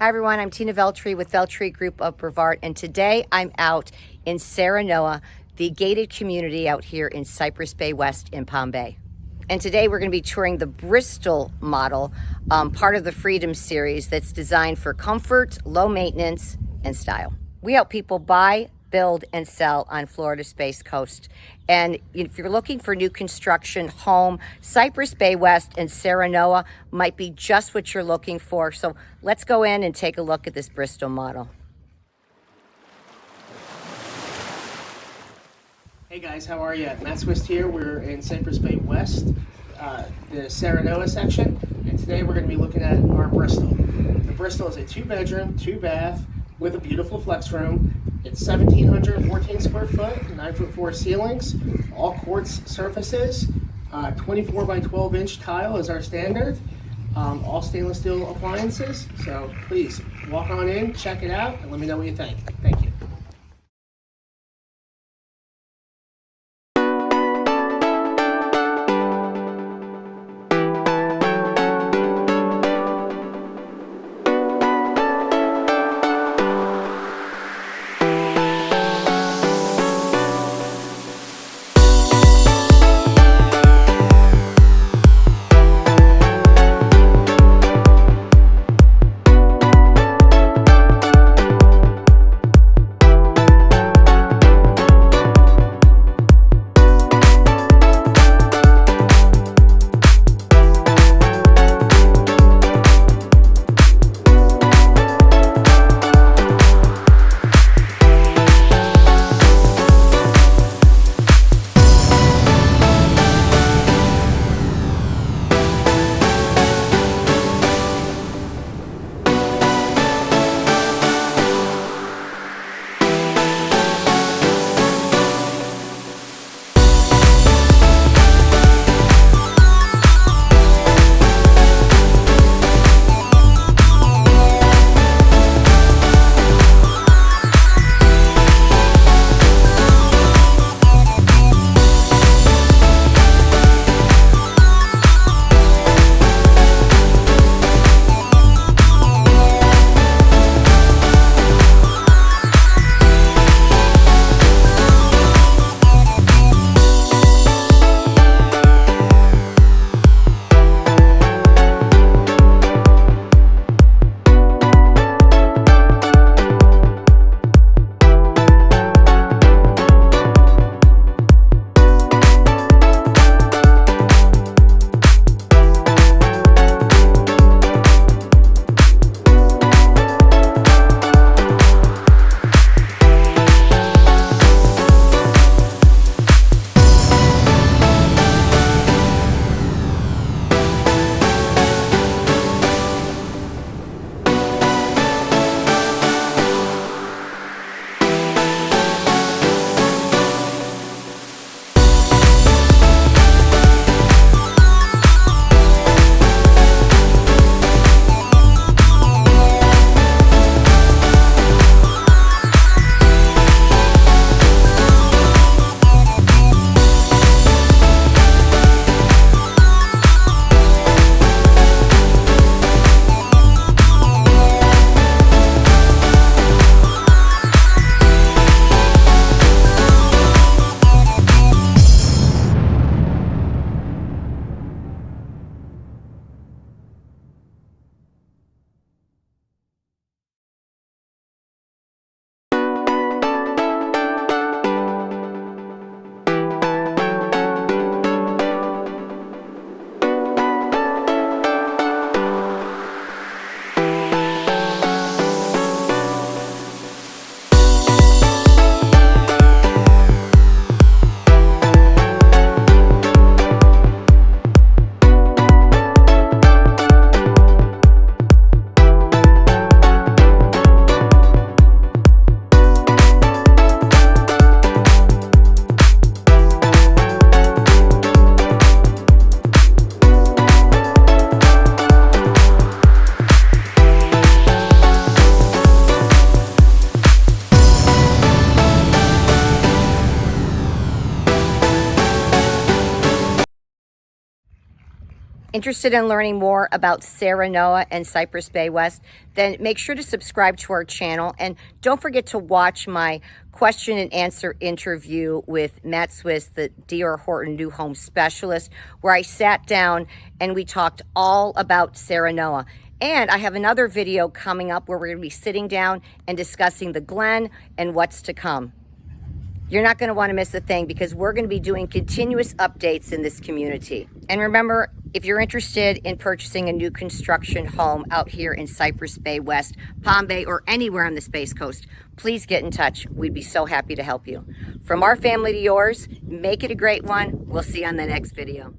Hi everyone, I'm Tina Veltri with Veltri Group of Brevard, and today I'm out in Serenoa, the gated community out here in Cypress Bay West in Palm Bay. And today we're going to be touring the Bristol model, part of the Freedom series that's designed for comfort, low maintenance, and style. We help people buy, build, and sell on Florida's Space Coast. And if you're looking for new construction home, Cypress Bay West and Serenoa might be just what you're looking for. So let's go in and take a look at this Bristol model. Hey guys, how are you? Matt Swiss here. We're in Cypress Bay West, the Serenoa section, and today we're going to be looking at our Bristol. The Bristol is a 2-bedroom, 2-bath with a beautiful flex room. It's 1,714 square foot, 9'4" ceilings, all quartz surfaces, 24 by 12 inch tile is our standard, all stainless steel appliances. So please walk on in, check it out, and let me know what you think. Thank you. Interested in learning more about Serenoa and Cypress Bay West? Then make sure to subscribe to our channel, and don't forget to watch my question and answer interview with Matt Swiss, the DR Horton new home specialist, where I sat down and we talked all about Serenoa. And I have another video coming up where we're going to be sitting down and discussing the Glen and what's to come. You're not going to want to miss a thing, because we're going to be doing continuous updates in this community. And remember, if you're interested in purchasing a new construction home out here in Cypress Bay West, Palm Bay, or anywhere on the Space Coast, please get in touch. We'd be so happy to help you. From our family to yours, make it a great one. We'll see you on the next video.